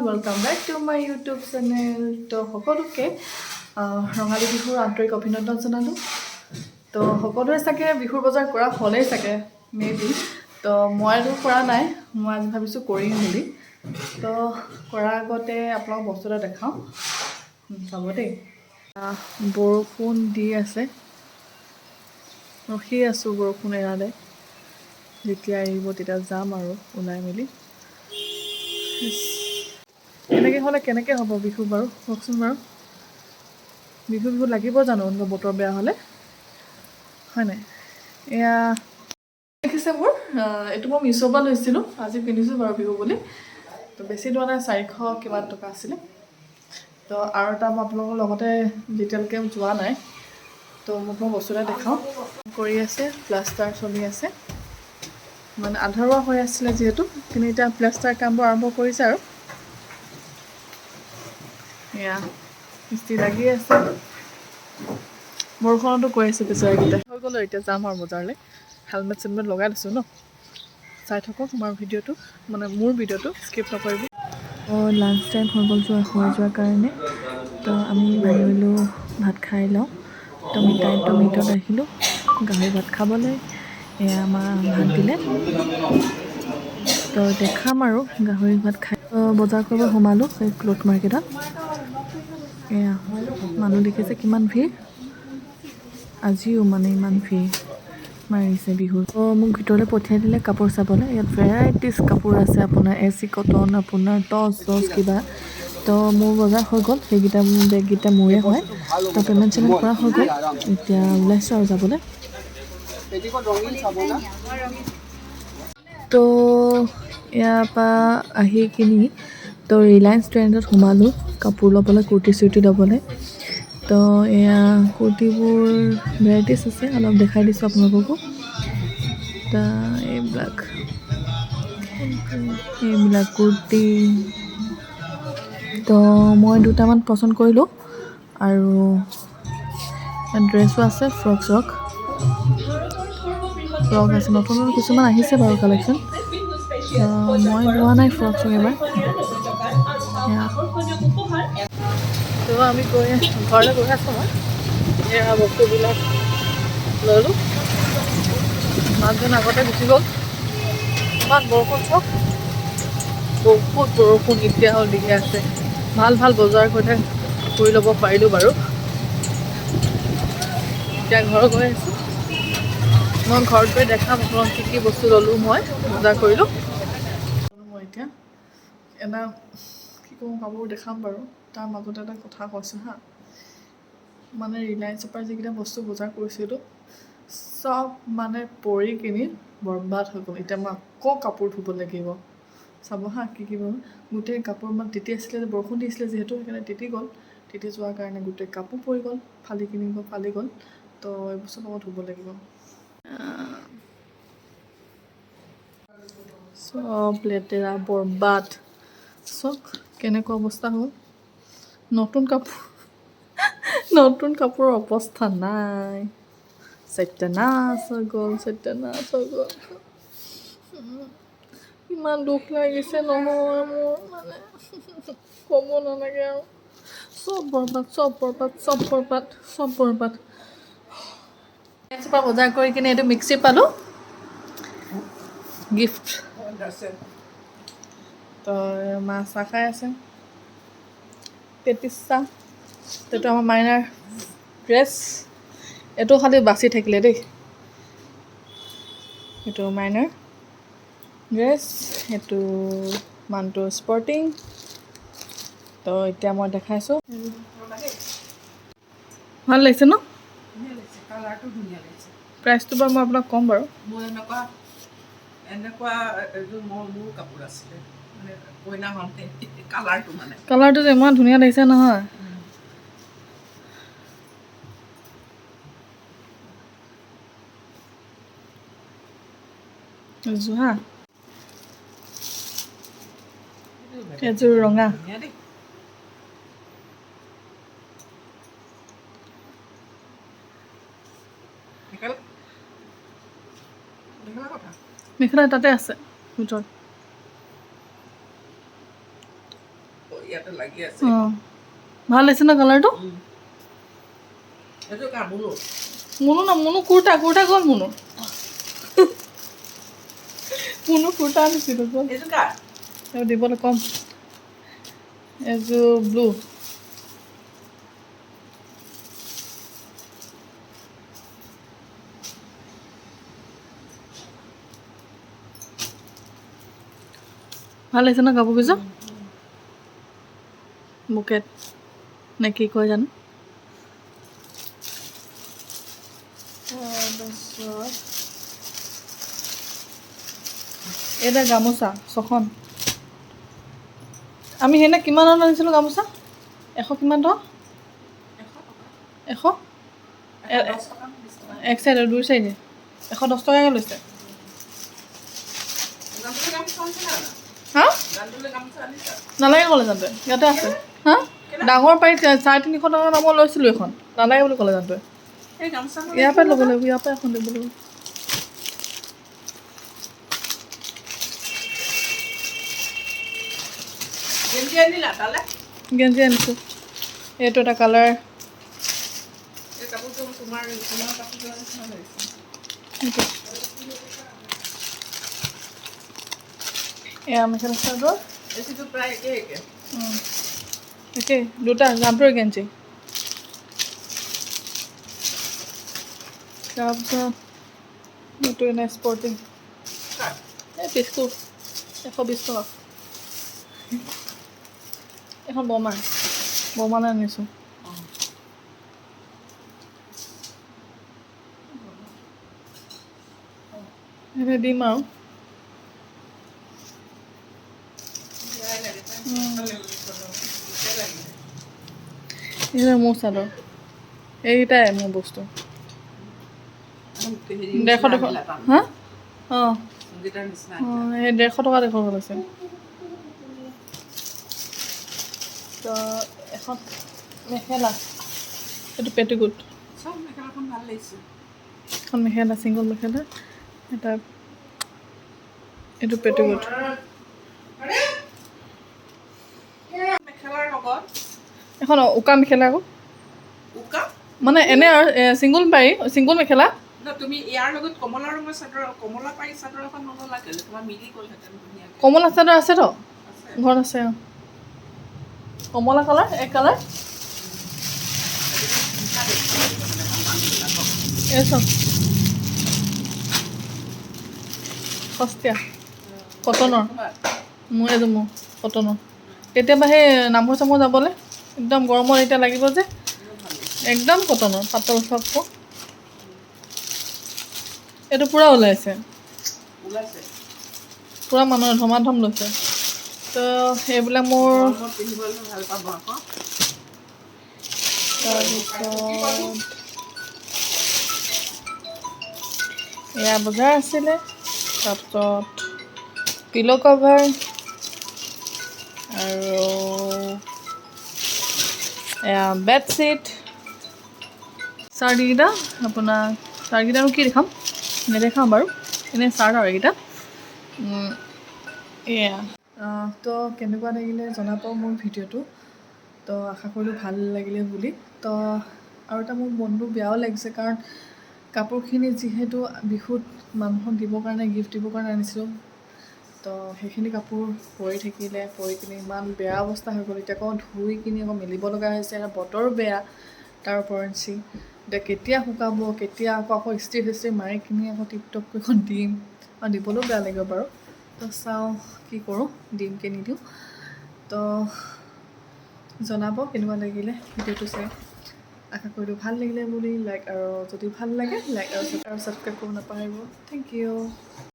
welcome back to my YouTube channel. তো সকলোকে ৰঙালী বিহুৰ আন্তৰিক অভিনন্দন জনালোঁ। তো সকলোৱে চাগে বিহুৰ বজাৰ কৰা হ'লেই চাগে মেবি। তো মইতো কৰা নাই, মই আজি ভাবিছোঁ কৰিম বুলি। তো কৰাৰ আগতে আপোনাক বস্তু এটা দেখাওঁ, চাব দেই। বৰষুণ দি আছে, ৰখি আছোঁ বৰষুণ এৰালে। যেতিয়া এৰিব তেতিয়া যাম আৰু ওলাই মেলি। এনেকৈ হ'লে কেনেকৈ হ'ব বিহু বাৰু, কওকচোন বাৰু। বিহু লাগিব জানো এনেকুৱা বতৰ বেয়া হ'লে, হয় নাই? এয়া দেখিছে মোৰ, এইটো মই মিছ'ৰ পৰা লৈছিলোঁ, আজি পিন্ধিছোঁ বাৰু বিহু বুলি। তো বেছি লোৱা নাই, 400 কিমান টকা আছিলে। তো আৰু এটা মই আপোনালোকৰ লগতে যেতিয়ালৈকে যোৱা নাই, তো মই বস্তু এটা দেখাওঁ। কৰি আছে, প্লাষ্টাৰ চলি আছে, মানে আধৰুৱা হৈ আছিলে যিহেতু, কিন্তু এতিয়া প্লাষ্টাৰ কামবোৰ আৰম্ভ কৰিছে আৰু। এয়া মিস্ত্ৰী লাগি আছে, বৰষুণতো কৈ আছে বেচেৰাকেইটা। হৈ গ'ল এতিয়া যাম আৰু বজাৰলৈ। হেলমেট চেলমেট লগাই দিছোঁ ন, চাই থাকক আমাৰ ভিডিঅ'টো, মানে মোৰ ভিডিঅ'টো স্কিপ নকৰিব। লাঞ্চ টাইম হৈ যোৱাৰ কাৰণে তো আমি ভাবিলোঁ ভাত খাই লওঁ। তো মিটত আহিলোঁ গাহৰি ভাত খাবলৈ। এয়া আমাৰ ভাত দিলে, তো এতিয়া খাম আৰু গাহৰি ভাত খাই। বজাৰ কৰিব সোমালোঁ এই ক্লথ মাৰ্কেটত। এয়া মানুহ দেখিছে কিমান ভিৰ, আজিও মানে ইমান ভিৰ মাৰিছে বিহু। মোক ভিতৰলৈ পঠিয়াই দিলে কাপোৰ চাবলৈ। ইয়াত ভেৰাইটিজ কাপোৰ আছে, আপোনাৰ এচি কটন, আপোনাৰ টচ কিবা। তো মোৰ বজাৰ হৈ গ'ল, সেইকেইটা বেগকেইটা মোৰে হয়। তো পে'মেণ্ট চেমেণ্ট কৰা হৈ গ'ল, এতিয়া ওলাইছোঁ আৰু যাবলৈ। তো ইয়াৰ পৰা আহি কিনি তো ৰিলায়েন্স ট্ৰেণ্ডত সোমালোঁ কাপোৰ ল'বলৈ, কুৰ্তি চুৰ্তি ল'বলৈ। তো এয়া কুৰ্তিবোৰ ভেৰাইটিজ আছে, অলপ দেখাই দিছোঁ আপোনালোককো। তো এইবিলাক কুৰ্তি, তো মই দুটামান পচন্দ কৰিলোঁ। আৰু ড্ৰেছো আছে, ফ্ৰক আছে, নতুন কিছুমান আহিছে বাৰু কালেকশ্যন। মই লোৱা নাই ফ্ৰক এবাৰ। তো আমি ঘৰলৈ গৈ আছোঁ। মই এয়া বস্তুবিলাক ল'লোঁ, মানুহজন আগতে গুচি গ'ল। ইমান বৰষুণ চাওক, বহুত বৰষুণ এতিয়াও দি আছে। ভাল বজাৰ কৰি ল'ব পাৰিলোঁ বাৰু। এতিয়া ঘৰ গৈ আছোঁ, মই ঘৰত গৈ দেখাম আপোনাক কি বস্তু ল'লোঁ, মই বজাৰ কৰিলোঁ। মই এতিয়া এটা কি কওঁ কাপোৰ দেখাম বাৰু, তাৰ মাজতে এটা কথা কৈছোঁ হা। মানে ৰিলায়েন্সৰ পৰা যিকেইটা বস্তু বজাৰ কৰিছিলোঁ, চব মানে পৰি কিনি বৰবাদ হৈ গ'ল। এতিয়া মই আকৌ কাপোৰ ধুব লাগিব, চাব হা কি বাৰু। গোটেই কাপোৰ মানে তিতি আছিলে, বৰষুণ দিছিলে যিহেতু, সেইকাৰণে তিতি গ'ল। তিতি যোৱাৰ কাৰণে গোটেই কাপোৰ পৰি গ'ল, ফালি গ'ল। তো এই বস্তু লগত ধুব লাগিব। চব লেতেৰা বৰবাদ, চব কেনেকুৱা অৱস্থা হ'ল। নতুন কাপোৰৰ অৱস্থা নাই, সত্যানাশ হৈ গ'ল। ইমান দুখ লাগিছে নহয় মোৰ, মানে ক'ব নালাগে আৰু। চব বৰবাদ। পৰা বজাৰ কৰি কিনে এইটো মিক্সি পালোঁ, গিফ্ট। তো মা চাহ খাই আছে, পেটিছ চাহ। এইটো আমাৰ মাইনাৰ ড্ৰেছ, এইটো খালি বাচি থাকিলে দেই। এইটো মাইনাৰ ড্ৰেছ, সেইটো মানটোৰ স্পৰ্টিং। তো এতিয়া মই দেখাইছোঁ, ভাল লাগিছে ন? প্ৰাইচটো বাৰু মই আপোনাক ক'ম বাৰু। কালাৰটো যে ইমান ধুনীয়া লাগিছে নহয়। হা, এযোৰ ৰঙা, মেখেলা তাতে আছে ভিতৰত। ইয়াতে লাগি আছে ভাল হৈছে না কালাৰটো এইটো কা মুনু না মুনু কুৰ্তা গ'ল মুনু মুনু কুৰ্তা আনিছিলো গ'ল এইটো কা দিবলৈ কম এযোৰ ব্লু ভাল হৈছে ন কাপোৰ কেইযোৰ বুকেট নে কি কয় জানো এটা গামোচা 6খন আমি সেইদিনা কিমানত আনিছিলোঁ গামোচা 100 কিমান টকা 100 এক চাইডে 2 চাইডে 110 টকাকৈ লৈছে হা নালাগে ক'লে জানটোৱে ইয়াতে আছে হা ডাঙৰ পাৰি 350 টকাৰ দামৰ লৈছিলোঁ এখন নালাগে বুলি ক'লে জানটোৱে ইয়াৰ পৰাই ল'ব লাগিব ইয়াৰ পৰাই এখন দিব লাগিব গেঞ্জি আনিছোঁ এইটো এটা কালাৰ এয়া মেখেলা চাদৰ একেই দুটা জাম্পৰ গেঞ্জি তাৰপিছত এইটো এনে স্পৰ্টিং এই বিস্কুট 120 টকা এখন বমালৈ আনিছোঁ সেইখিনি দিম আৰু মোৰ চাদৰ এইকেইটাই মোৰ বস্তু 150 টকা হা অঁ এই 150 টকা দেখুৱাব লৈছে তো এখন মেখেলা এইটো পেটিকোট এখন মেখেলা ছিংগল মেখেলা এটা এইটো পেটিকোট এখন উকা মেখেলা আকৌ মানে এনে আৰু ছিংগল মেখেলা তুমি ইয়াৰ লগত কমলা ৰঙৰ চাদৰ কমলা পাৰি চাদৰ এখন নললা কেলে তোমাৰ মিলি গ'লহেঁতেন ধুনীয়াকৈ কমলা চাদৰ আছে তো ঘৰত আছে অঁ কমলা কালাৰ এক কালাৰ এই চব সস্তীয়া কটনৰ মোৰ এইটো কটনৰ কেতিয়াবা সেই নামঘৰ চামঘৰ যাবলৈ একদম গৰমত এতিয়া লাগিব যে একদম কটনৰ পাতল ফ্ৰকটো এইটো পূৰা ওলাইছে পূৰা মানুহে ধমাধম লৈছে তো সেইবিলাক মোৰ তাৰপিছত এয়া বজাৰ আছিলে তাৰপিছত পিল' কভাৰ আৰু এয়া বেডশ্বীট চাৰ্টকেইটা আপোনাৰ চাৰ্টকেইটানো কি দেখাম নেদেখাম বাৰু এনেই চাৰ্ট আৰু এইকেইটা এয়া তো কেনেকুৱা লাগিলে জনাব মোৰ ভিডিঅ'টো তো আশা কৰিলোঁ ভাল লাগিলে বুলি তো আৰু এটা মোৰ মনটো বেয়াও লাগিছে কাৰণ কাপোৰখিনি যিহেতু বিহুত মানুহক দিবৰ কাৰণে গিফ্ট দিবৰ কাৰণে আনিছিলোঁ তো সেইখিনি কাপোৰ পৰি কিনি ইমান বেয়া অৱস্থা হৈ গ'ল এতিয়া আকৌ ধুই কিনি আকৌ মেলিব লগা হৈছে আৰু বতৰ বেয়া তাৰ ওপৰঞ্চি এতিয়া কেতিয়া শুকাব কেতিয়া আকৌ ইস্ত্ৰি মাৰি কিনি আকৌ টিপটপকৈ এখন দিম আৰু দিবলৈও বেয়া লাগিব বাৰু তো চাওঁ কি কৰোঁ দিম কে নিদিওঁ তো জনাব কেনেকুৱা লাগিলে ভিডিঅ'টো চাই আশা কৰিলোঁ ভাল লাগিলে বুলি লাইক আৰু যদি ভাল লাগে লাইক আৰু ছাবস্ক্ৰাইব কৰিব নাপাহৰিব থেংক ইউ